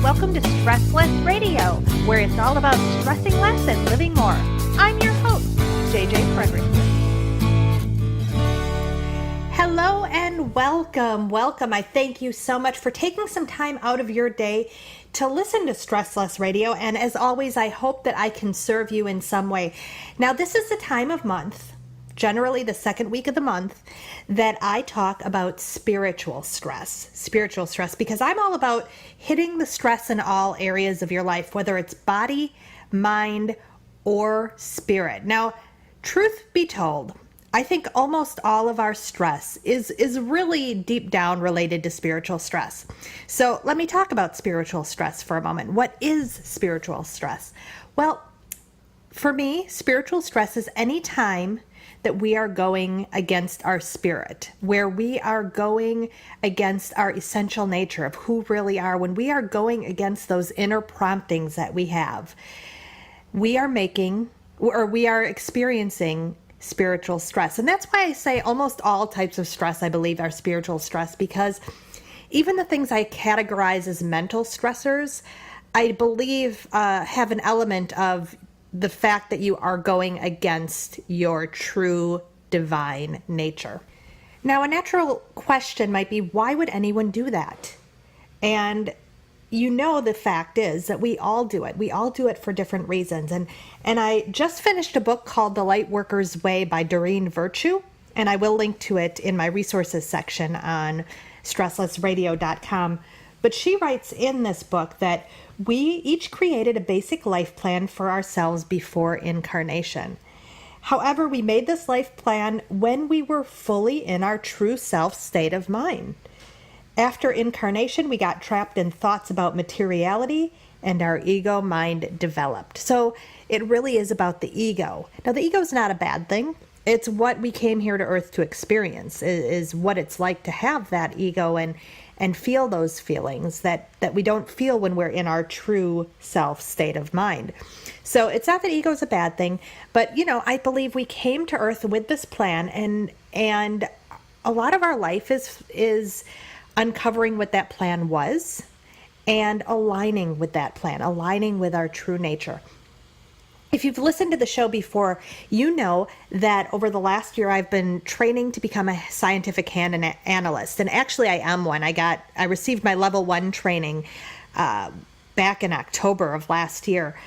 welcome to Stress Less Radio, where it's all about stressing less and living more. I'm your host, Jayjay Frederickson. Hello and welcome. I thank you so much for taking some time out of your day to listen to Stress Less Radio, and as always, I hope that I can serve you in some way. Now, this is the time of month, generally the second week of the month, that I talk about spiritual stress, because I'm all about hitting the stress in all areas of your life, whether it's body, mind, or spirit. Now, truth be told, I think almost all of our stress is really deep down related to spiritual stress. So let me talk about spiritual stress for a moment. What is spiritual stress? Well, for me, spiritual stress is any time that we are going against our spirit, where we are going against our essential nature of who we really are, when we are going against those inner promptings that we have, we are experiencing spiritual stress. And that's why I say almost all types of stress, I believe, are spiritual stress, because even the things I categorize as mental stressors, I believe have an element of the fact that you are going against your true divine nature. Now, a natural question might be, why would anyone do that? And the fact is that we all do it. We all do it for different reasons. And I just finished a book called The Lightworker's Way by Doreen Virtue, and I will link to it in my resources section on stresslessradio.com. But she writes in this book that we each created a basic life plan for ourselves before incarnation. However, we made this life plan when we were fully in our true self state of mind. After incarnation, we got trapped in thoughts about materiality, and our ego mind developed. So it really is about the ego. Now, the ego is not a bad thing. It's what we came here to Earth to experience, is what it's like to have that ego and feel those feelings that we don't feel when we're in our true self state of mind. So it's not that ego is a bad thing, but, I believe we came to Earth with this plan, and a lot of our life is uncovering what that plan was and aligning with that plan, aligning with our true nature. If you've listened to the show before, you know that over the last year I've been training to become a scientific hand analyst. And actually I am one. I received my level 1 training back in October of last year.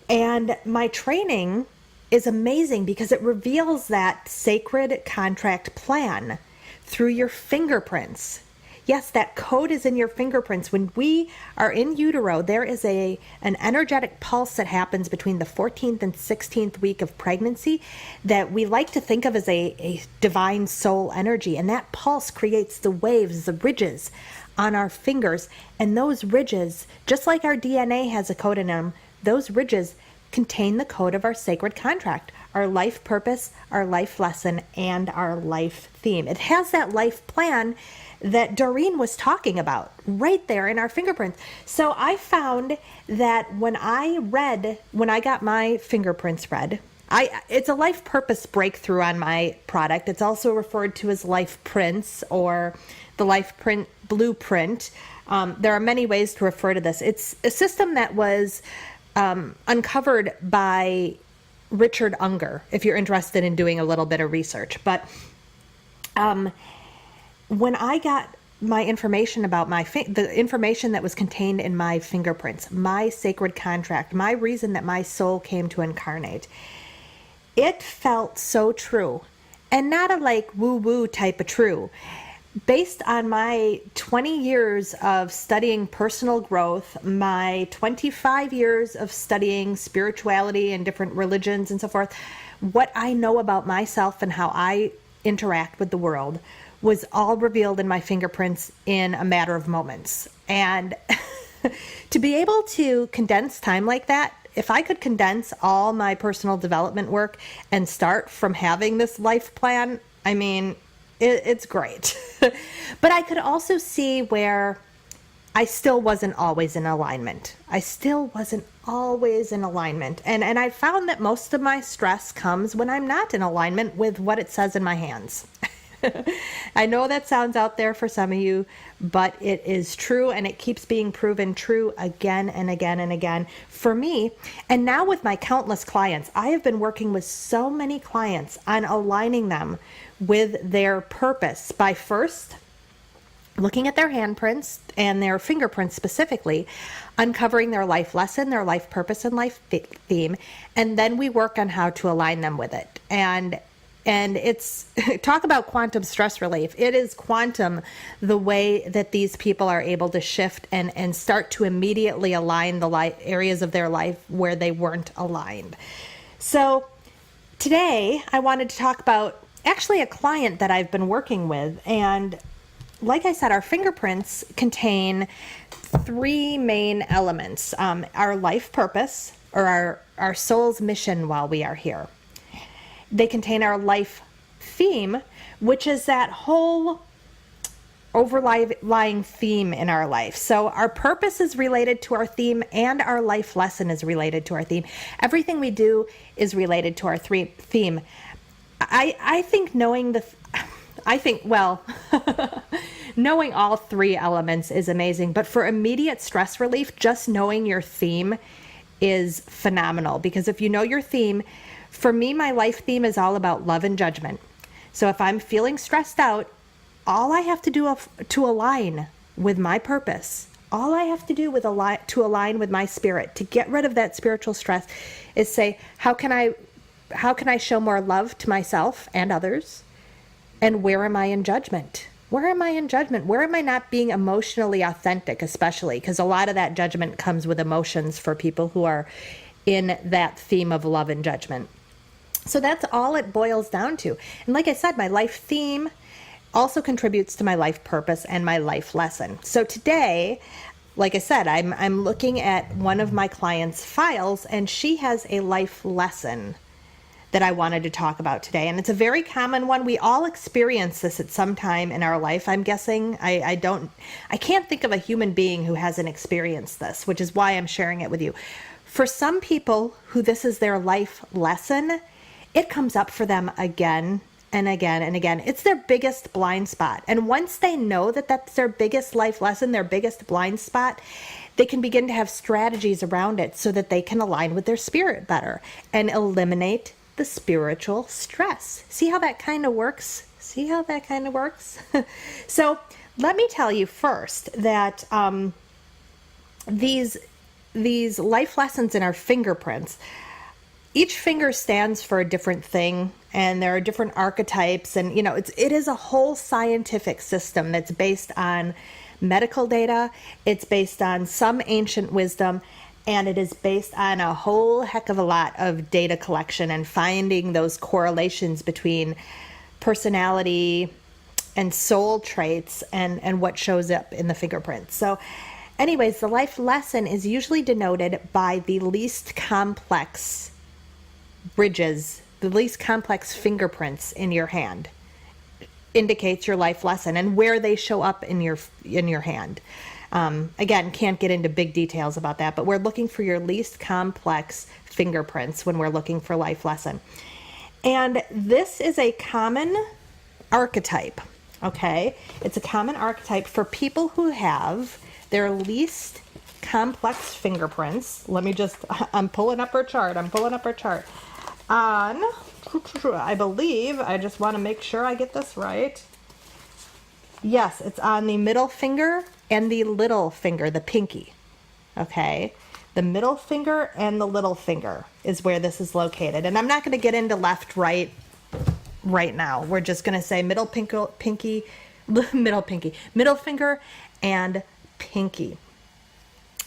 And my training is amazing because it reveals that sacred contract plan through your fingerprints. Yes, that code is in your fingerprints. When we are in utero, there is an energetic pulse that happens between the 14th and 16th week of pregnancy that we like to think of as a divine soul energy. And that pulse creates the waves, the ridges on our fingers. And those ridges, just like our DNA has a code in them, those ridges contain the code of our sacred contract, our life purpose, our life lesson, and our life theme. It has that life plan that Doreen was talking about right there in our fingerprints. So I found that when I got my fingerprints read, it's a life purpose breakthrough on my product. It's also referred to as life prints or the life print blueprint. There are many ways to refer to this. It's a system that was uncovered by Richard Unger, if you're interested in doing a little bit of research. But when I got my information about the information that was contained in my fingerprints, my sacred contract, my reason that my soul came to incarnate, it felt so true, and not a woo-woo type of true. Based on my 20 years of studying personal growth, my 25 years of studying spirituality and different religions and so forth, what I know about myself and how I interact with the world was all revealed in my fingerprints in a matter of moments. And to be able to condense time like that, if I could condense all my personal development work and start from having this life plan, I mean, it's great. But I could also see where I still wasn't always in alignment. And I found that most of my stress comes when I'm not in alignment with what it says in my hands. I know that sounds out there for some of you, but it is true, and it keeps being proven true again and again and again for me. And now with my countless clients, I have been working with so many clients on aligning them with their purpose by first looking at their handprints and their fingerprints specifically, uncovering their life lesson, their life purpose, and life theme, and then we work on how to align them with it. And it's talk about quantum stress relief. It is quantum the way that these people are able to shift and start to immediately align the areas of their life where they weren't aligned. So today I wanted to talk about actually a client that I've been working with. And like I said, our fingerprints contain three main elements: our life purpose, or our soul's mission while we are here. They contain our life theme, which is that whole overlying theme in our life. So our purpose is related to our theme, and our life lesson is related to our theme. Everything we do is related to our theme. I think knowing all three elements is amazing, but for immediate stress relief, just knowing your theme is phenomenal. Because if you know your theme, for me, my life theme is all about love and judgment. So if I'm feeling stressed out, all I have to do to align with my purpose, all I have to do to align with my spirit, to get rid of that spiritual stress, is say, how can I show more love to myself and others? And where am I in judgment? Where am I in judgment? Where am I not being emotionally authentic, especially? Because a lot of that judgment comes with emotions for people who are in that theme of love and judgment. So that's all it boils down to. And like I said, my life theme also contributes to my life purpose and my life lesson. So today, like I said, I'm looking at one of my clients' files, and she has a life lesson that I wanted to talk about today. And it's a very common one. We all experience this at some time in our life, I'm guessing. I can't think of a human being who hasn't experienced this, which is why I'm sharing it with you. For some people who this is their life lesson, it comes up for them again and again and again. It's their biggest blind spot. And once they know that that's their biggest life lesson, their biggest blind spot, they can begin to have strategies around it so that they can align with their spirit better and eliminate the spiritual stress. See how that kind of works? So let me tell you first that these life lessons in our fingerprints, each finger stands for a different thing, and there are different archetypes, and it is a whole scientific system that's based on medical data. It's based on some ancient wisdom, and it is based on a whole heck of a lot of data collection and finding those correlations between personality and soul traits and what shows up in the fingerprints. So anyways, the life lesson is usually denoted by the least complex bridges, the least complex fingerprints in your hand. Indicates your life lesson and where they show up in your hand. Again, can't get into big details about that, but we're looking for your least complex fingerprints when we're looking for life lesson. And this is a common archetype, okay? It's a common archetype for people who have their least complex fingerprints. I'm pulling up her chart. On, I believe, I just want to make sure I get this right. Yes, it's on the middle finger and the little finger, the pinky. Okay, the middle finger and the little finger is where this is located. And I'm not going to get into left, right now. We're just going to say middle finger and pinky.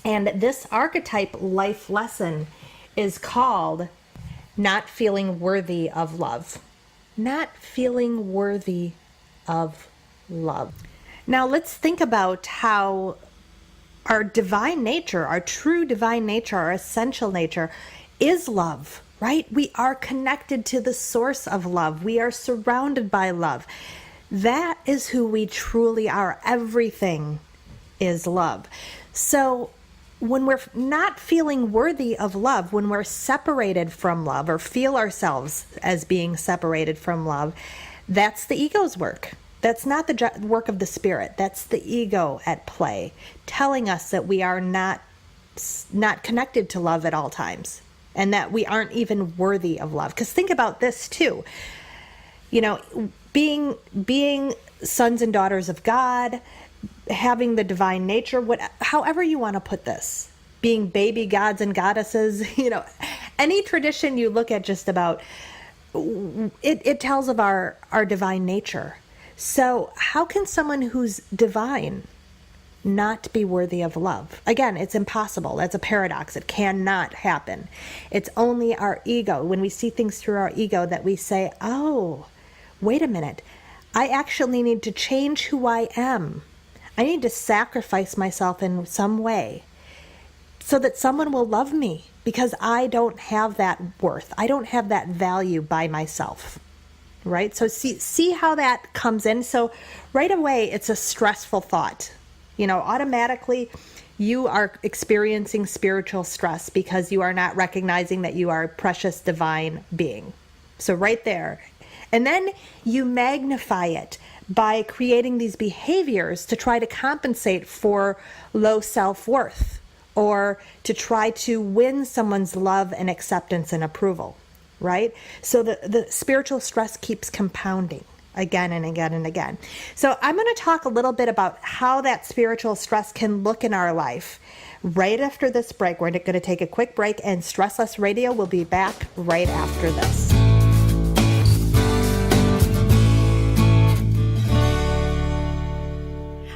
And this archetype life lesson is called not feeling worthy of love. Not feeling worthy of love. Now let's think about how our divine nature, our true divine nature, our essential nature is love, right? We are connected to the source of love. We are surrounded by love. That is who we truly are. Everything is love. So when we're not feeling worthy of love, when we're separated from love or feel ourselves as being separated from love, That's the ego's work. That's not the work of the spirit. That's the ego at play, telling us that we are not connected to love at all times, and that we aren't even worthy of love. Because think about this too. Being sons and daughters of God, having the divine nature, however you want to put this, being baby gods and goddesses, any tradition you look at, just about it tells of our divine nature. So how can someone who's divine not be worthy of love? Again, it's impossible. That's a paradox. It cannot happen. It's only our ego, when we see things through our ego, that we say, oh, wait a minute. I actually need to change who I am. I need to sacrifice myself in some way so that someone will love me, because I don't have that worth. I don't have that value by myself. Right? So see how that comes in. So right away, it's a stressful thought. Automatically you are experiencing spiritual stress because you are not recognizing that you are a precious divine being. So right there. And then you magnify it by creating these behaviors to try to compensate for low self-worth, or to try to win someone's love and acceptance and approval. Right? So the spiritual stress keeps compounding again and again and again. So I'm going to talk a little bit about how that spiritual stress can look in our life right after this break. We're going to take a quick break, and Stressless Radio will be back right after this.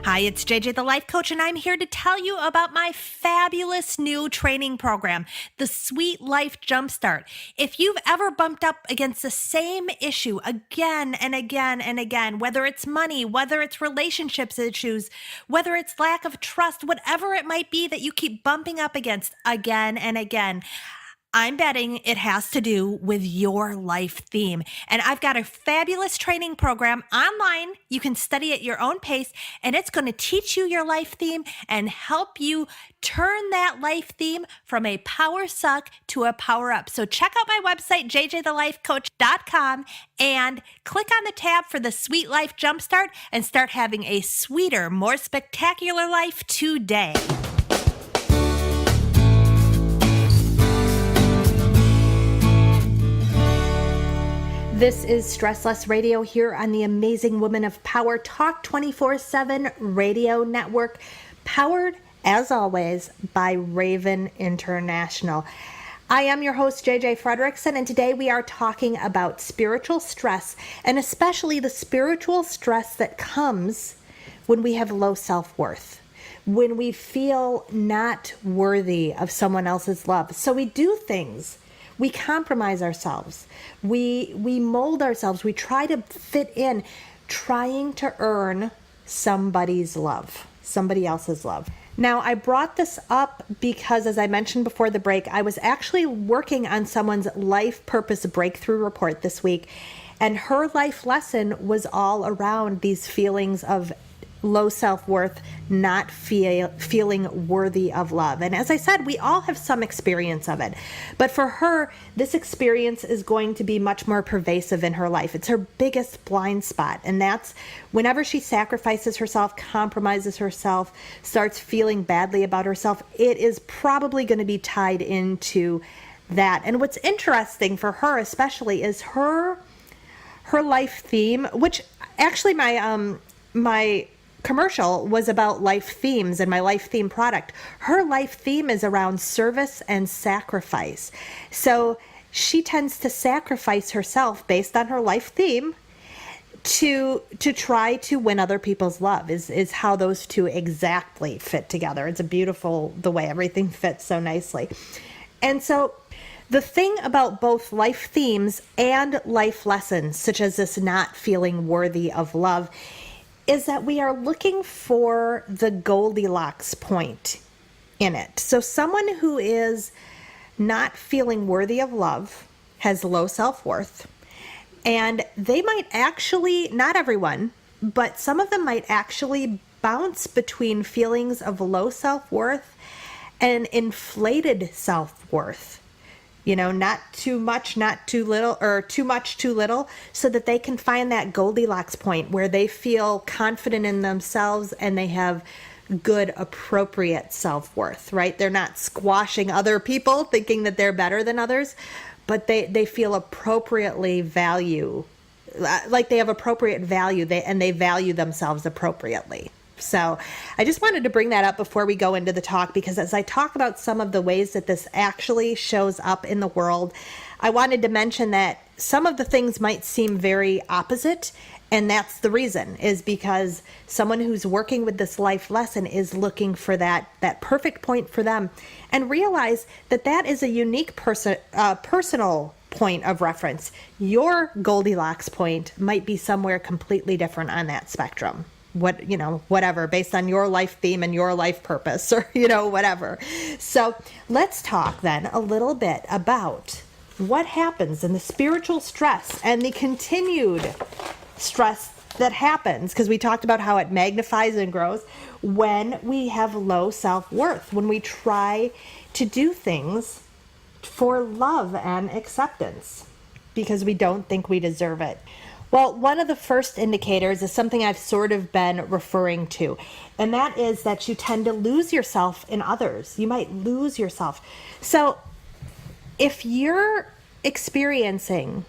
Hi, it's Jayjay the Life Coach, and I'm here to tell you about my fabulous new training program, the Sweet Life Jumpstart. If you've ever bumped up against the same issue again and again and again, whether it's money, whether it's relationships issues, whether it's lack of trust, whatever it might be that you keep bumping up against again and again, I'm betting it has to do with your life theme. And I've got a fabulous training program online. You can study at your own pace, and it's going to teach you your life theme and help you turn that life theme from a power suck to a power up. So check out my website, jayjaythelifecoach.com, and click on the tab for the Sweet Life Jumpstart and start having a sweeter, more spectacular life today. This is Stressless Radio here on the Amazing Woman of Power Talk 24/7 Radio Network, powered, as always, by Raven International. I am your host, Jayjay Frederickson, and today we are talking about spiritual stress, and especially the spiritual stress that comes when we have low self-worth, when we feel not worthy of someone else's love. So we do things. We compromise ourselves. We mold ourselves. We try to fit in, trying to earn somebody's love, somebody else's love. Now, I brought this up because, as I mentioned before the break, I was actually working on someone's life purpose breakthrough report this week, and her life lesson was all around these feelings of low self-worth, not feeling worthy of love. And as I said, we all have some experience of it. But for her, this experience is going to be much more pervasive in her life. It's her biggest blind spot. And that's whenever she sacrifices herself, compromises herself, starts feeling badly about herself, it is probably going to be tied into that. And what's interesting for her especially is her life theme, which actually my commercial was about life themes and my life theme product. Her life theme is around service and sacrifice. So she tends to sacrifice herself based on her life theme to try to win other people's love is how those two exactly fit together. It's a beautiful, the way everything fits so nicely. And so the thing about both life themes and life lessons, such as this not feeling worthy of love, is that we are looking for the Goldilocks point in it. So someone who is not feeling worthy of love has low self-worth, and they might actually, not everyone, but some of them might actually bounce between feelings of low self-worth and inflated self-worth. Not too much, not too little, or too much, too little, so that they can find that Goldilocks point where they feel confident in themselves and they have good, appropriate self-worth, right? They're not squashing other people thinking that they're better than others, but they feel appropriately value, like they have appropriate value, and they value themselves appropriately. So I just wanted to bring that up before we go into the talk, because as I talk about some of the ways that this actually shows up in the world, I wanted to mention that some of the things might seem very opposite. And that's the reason, is because someone who's working with this life lesson is looking for that perfect point for them, and realize that that is a unique personal point of reference. Your Goldilocks point might be somewhere completely different on that spectrum. Whatever, based on your life theme and your life purpose, or, whatever. So let's talk then a little bit about what happens in the spiritual stress and the continued stress that happens, because we talked about how it magnifies and grows when we have low self-worth, when we try to do things for love and acceptance because we don't think we deserve it. Well, one of the first indicators is something I've sort of been referring to, and that is that you tend to lose yourself in others. You might lose yourself. So if you're experiencing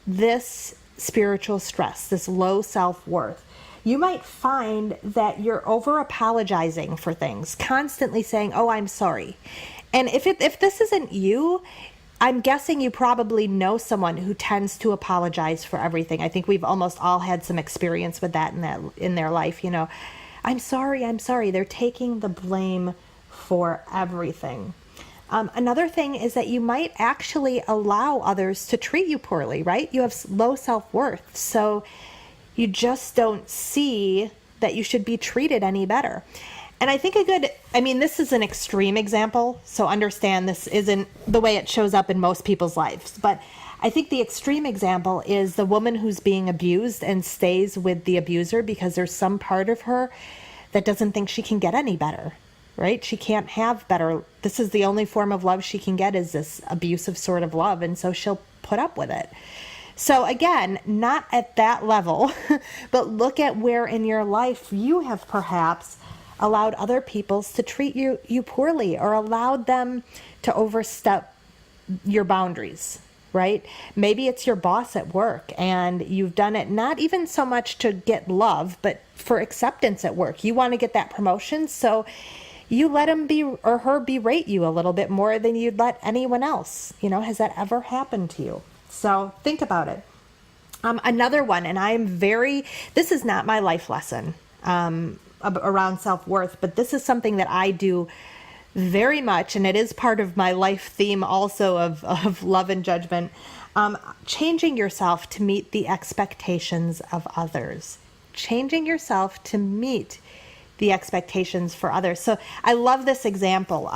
this spiritual stress, this low self-worth, you might find that you're over apologizing for things, constantly saying, "Oh, I'm sorry." And if this isn't you, I'm guessing you probably know someone who tends to apologize for everything. I think we've almost all had some experience with that in their life. I'm sorry. They're taking the blame for everything. Another thing is that you might actually allow others to treat you poorly, right? You have low self-worth, so you just don't see that you should be treated any better. And I think this is an extreme example, so understand this isn't the way it shows up in most people's lives. But I think the extreme example is the woman who's being abused and stays with the abuser because there's some part of her that doesn't think she can get any better, right? She can't have better. This is the only form of love she can get, is this abusive sort of love, and so she'll put up with it. So again, not at that level, but look at where in your life you have perhaps allowed other people to treat you poorly, or allowed them to overstep your boundaries, right? Maybe it's your boss at work and you've done it not even so much to get love, but for acceptance at work. You want to get that promotion, so you let him or her berate you a little bit more than you'd let anyone else. Has that ever happened to you? So think about it. Another one, and this is not my life lesson around self-worth, but this is something that I do very much, and it is part of my life theme also of love and judgment. Changing yourself to meet the expectations of others. Changing yourself to meet the expectations for others. So I love this example.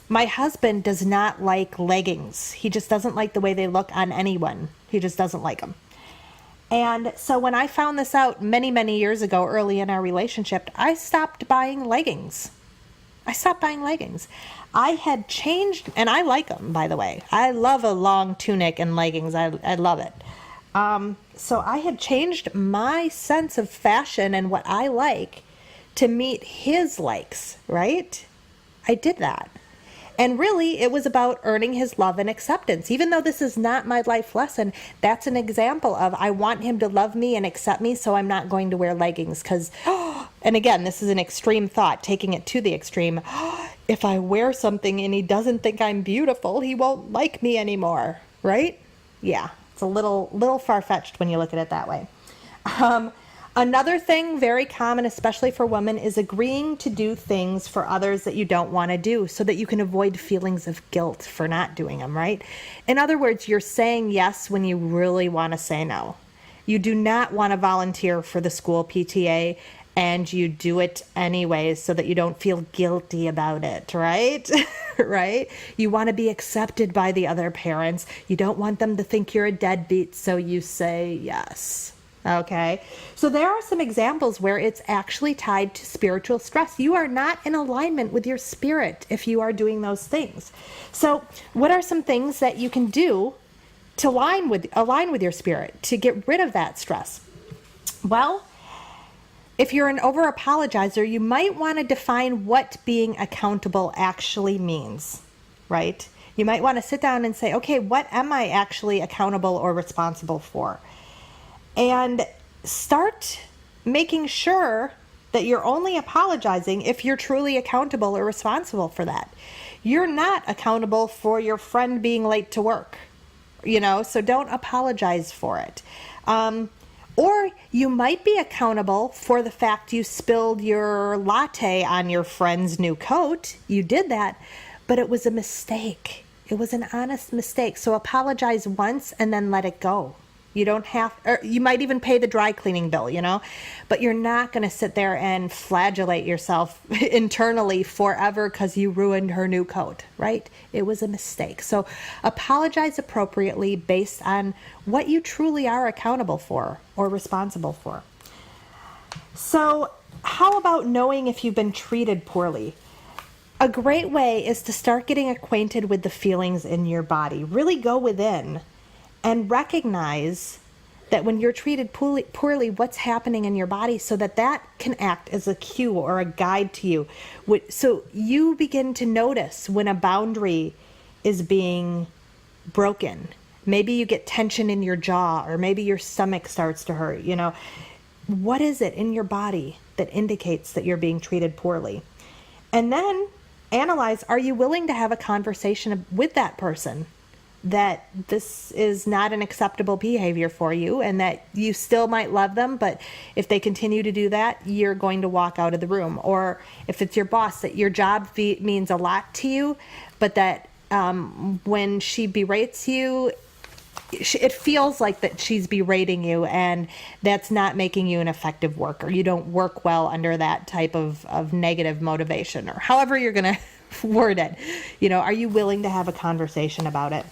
My husband does not like leggings. He just doesn't like the way they look on anyone. He just doesn't like them. And so when I found this out many, many years ago, early in our relationship, I stopped buying leggings. I had changed, and I like them, by the way. I love a long tunic and leggings. I love it. So I had changed my sense of fashion and what I like to meet his likes, right? I did that. And really, it was about earning his love and acceptance. Even though this is not my life lesson, that's an example of, I want him to love me and accept me, so I'm not going to wear leggings. Because, and again, this is an extreme thought, taking it to the extreme. If I wear something and he doesn't think I'm beautiful, he won't like me anymore, right? Yeah, it's a little far-fetched when you look at it that way. Another thing very common, especially for women, is agreeing to do things for others that you don't want to do so that you can avoid feelings of guilt for not doing them, right? In other words, you're saying yes when you really want to say no. You do not want to volunteer for the school PTA, and you do it anyways so that you don't feel guilty about it, right? Right? You want to be accepted by the other parents. You don't want them to think you're a deadbeat, so you say yes. Okay. So there are some examples where it's actually tied to spiritual stress. You are not in alignment with your spirit if you are doing those things. So what are some things that you can do to align with your spirit, to get rid of that stress? Well, if you're an over apologizer, you might want to define what being accountable actually means, right? You might want to sit down and say, okay, what am I actually accountable or responsible for? And start making sure that you're only apologizing if you're truly accountable or responsible for that. You're not accountable for your friend being late to work, so don't apologize for it. Or you might be accountable for the fact you spilled your latte on your friend's new coat. You did that, but it was a mistake. It was an honest mistake. So apologize once and then let it go. You don't have, or you might even pay the dry cleaning bill, but you're not going to sit there and flagellate yourself internally forever because you ruined her new coat, right? It was a mistake. So apologize appropriately based on what you truly are accountable for or responsible for. So how about knowing if you've been treated poorly? A great way is to start getting acquainted with the feelings in your body. Really go within and recognize that when you're treated poorly, what's happening in your body, so that can act as a cue or a guide to you. So you begin to notice when a boundary is being broken. Maybe you get tension in your jaw, or maybe your stomach starts to hurt. What is it in your body that indicates that you're being treated poorly? And then analyze, are you willing to have a conversation with that person that this is not an acceptable behavior for you, and that you still might love them, but if they continue to do that, you're going to walk out of the room? Or if it's your boss, that your job means a lot to you, but that when she berates you, it feels like that she's berating you, and that's not making you an effective worker. You don't work well under that type of negative motivation, or however you're going to word it. Are you willing to have a conversation about it?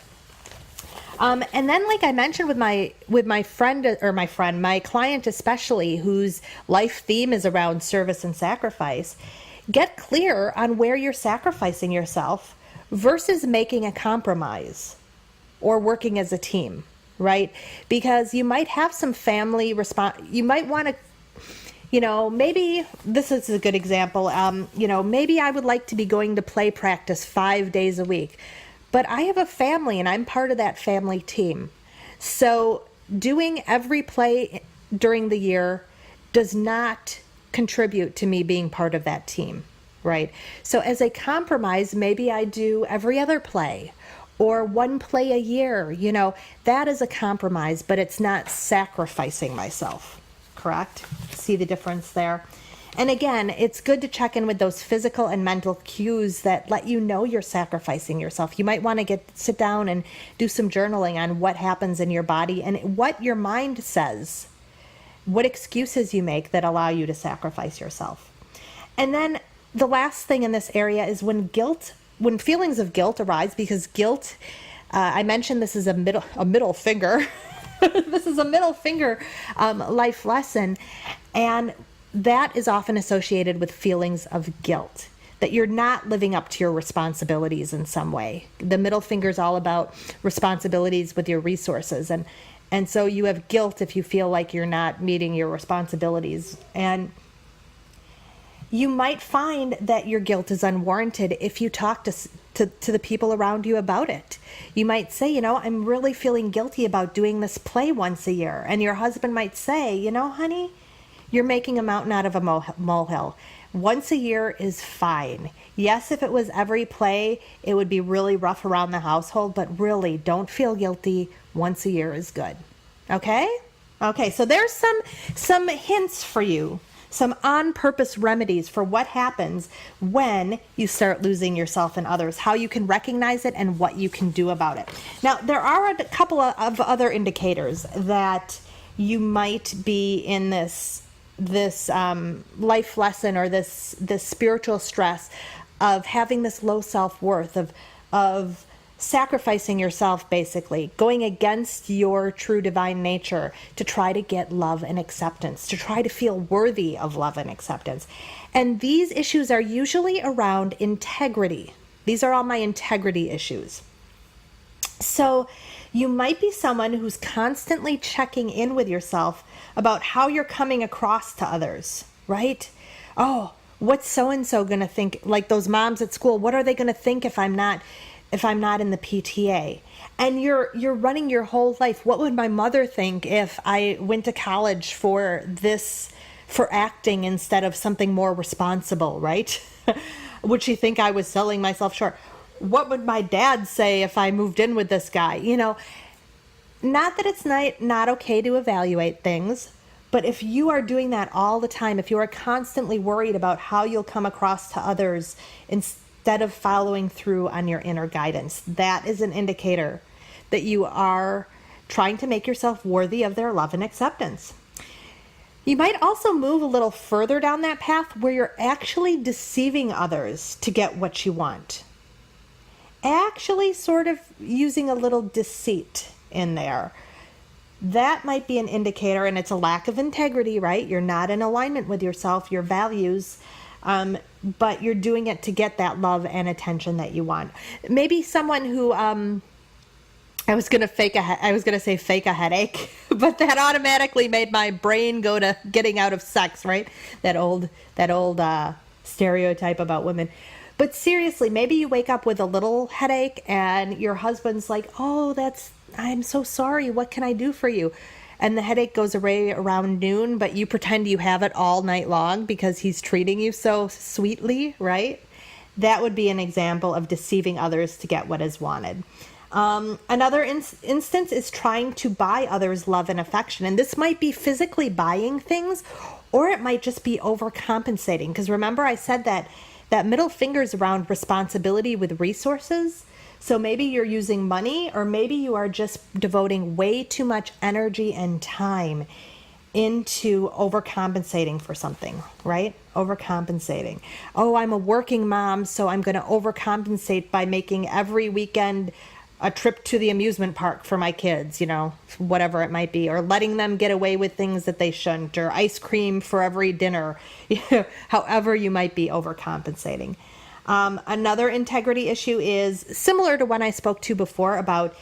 And then, like I mentioned, with my client especially, whose life theme is around service and sacrifice, get clear on where you're sacrificing yourself versus making a compromise or working as a team, right? Because you might have some family you might want to, maybe this is a good example. Maybe I would like to be going to play practice 5 days a week, but I have a family and I'm part of that family team. So doing every play during the year does not contribute to me being part of that team, right? So as a compromise, maybe I do every other play or one play a year. That is a compromise, but it's not sacrificing myself, correct? See the difference there? And again, it's good to check in with those physical and mental cues that let you know you're sacrificing yourself. You might want to sit down and do some journaling on what happens in your body and what your mind says, what excuses you make that allow you to sacrifice yourself. And then the last thing in this area is when feelings of guilt arise, because guilt, I mentioned this is a middle finger. This is a middle finger life lesson. And that is often associated with feelings of guilt, that you're not living up to your responsibilities in some way. The middle finger is all about responsibilities with your resources. And so you have guilt if you feel like you're not meeting your responsibilities. And you might find that your guilt is unwarranted if you talk to the people around you about it. You might say, I'm really feeling guilty about doing this play once a year. And your husband might say, honey, you're making a mountain out of a molehill. Once a year is fine. Yes, if it was every play, it would be really rough around the household, but really, don't feel guilty. Once a year is good. Okay? Okay, so there's some hints for you, some on-purpose remedies for what happens when you start losing yourself and others, how you can recognize it and what you can do about it. Now, there are a couple of other indicators that you might be in this life lesson or this spiritual stress of having this low self-worth, of sacrificing yourself, basically, going against your true divine nature to try to get love and acceptance, to try to feel worthy of love and acceptance. And these issues are usually around integrity. These are all my integrity issues. So you might be someone who's constantly checking in with yourself about how you're coming across to others, right? Oh, what's so-and-so going to think? Like those moms at school, what are they going to think if I'm not in the PTA? And you're running your whole life. What would my mother think if I went to college for acting instead of something more responsible, right? Would she think I was selling myself short? What would my dad say if I moved in with this guy? Not that it's not okay to evaluate things, but if you are doing that all the time, if you are constantly worried about how you'll come across to others instead of following through on your inner guidance, that is an indicator that you are trying to make yourself worthy of their love and acceptance. You might also move a little further down that path where you're actually deceiving others to get what you want. Actually sort of using a little deceit in there. That might be an indicator, and it's a lack of integrity, right? You're not in alignment with yourself, your values, but you're doing it to get that love and attention that you want. Maybe someone who, I was going to say fake a headache, but that automatically made my brain go to getting out of sex, right? That old stereotype about women. But seriously, maybe you wake up with a little headache and your husband's like, oh, I'm so sorry. What can I do for you? And the headache goes away around noon, but you pretend you have it all night long because he's treating you so sweetly, right? That would be an example of deceiving others to get what is wanted. Another instance is trying to buy others' love and affection. And this might be physically buying things, or it might just be overcompensating. Because remember, I said that middle finger's around responsibility with resources. So maybe you're using money, or maybe you are just devoting way too much energy and time into overcompensating for something, right? Overcompensating. Oh, I'm a working mom, so I'm going to overcompensate by making every weekend a trip to the amusement park for my kids, whatever it might be, or letting them get away with things that they shouldn't, or ice cream for every dinner, however you might be overcompensating. Another integrity issue is similar to one I spoke to before about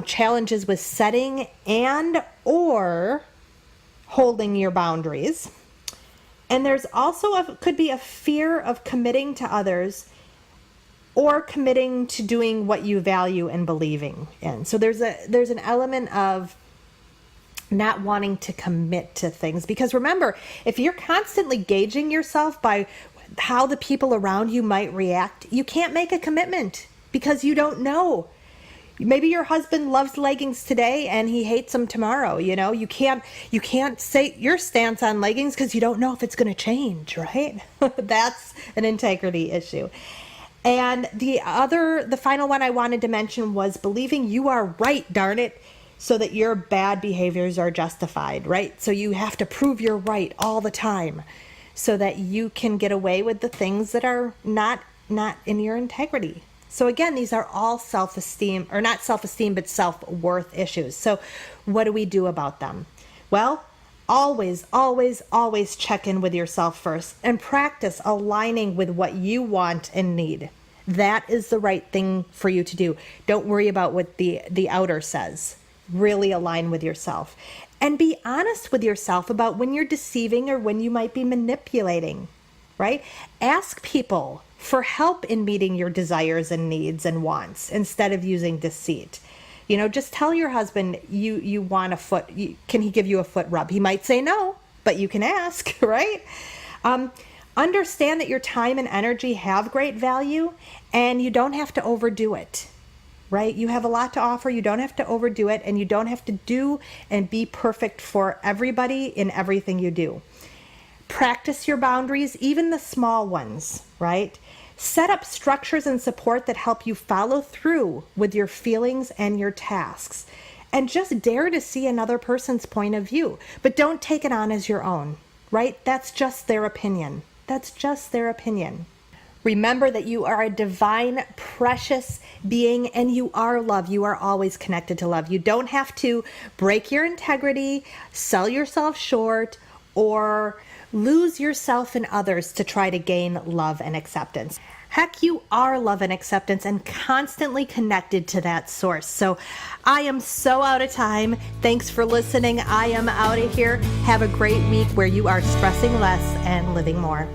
challenges with setting and or holding your boundaries. And there's also could be a fear of committing to others or committing to doing what you value and believing in. So there's an element of not wanting to commit to things, because remember, if you're constantly gauging yourself by how the people around you might react, you can't make a commitment because you don't know. Maybe your husband loves leggings today and he hates them tomorrow. You can't say your stance on leggings because you don't know if it's going to change, right? That's an integrity issue. And the final one I wanted to mention was believing you are right, darn it, so that your bad behaviors are justified, right? So you have to prove you're right all the time so that you can get away with the things that are not in your integrity. So again, these are all self-esteem, or not self-esteem, but self-worth issues. So what do we do about them? Well, always, always, always check in with yourself first and practice aligning with what you want and need. That is the right thing for you to do. Don't worry about what the outer says. Really align with yourself. And be honest with yourself about when you're deceiving or when you might be manipulating, right? Ask people for help in meeting your desires and needs and wants instead of using deceit. Just tell your husband you want a foot. Can he give you a foot rub? He might say no, but you can ask, right? Understand that your time and energy have great value, and you don't have to overdo it, right? You have a lot to offer. You don't have to overdo it, and you don't have to do and be perfect for everybody in everything you do. Practice your boundaries, even the small ones, right? Set up structures and support that help you follow through with your feelings and your tasks. And just dare to see another person's point of view. But don't take it on as your own, right? That's just their opinion. That's just their opinion. Remember that you are a divine, precious being, and you are love. You are always connected to love. You don't have to break your integrity, sell yourself short, or lose yourself and others to try to gain love and acceptance. Heck, you are love and acceptance and constantly connected to that source. So I am so out of time. Thanks for listening. I am out of here. Have a great week where you are stressing less and living more.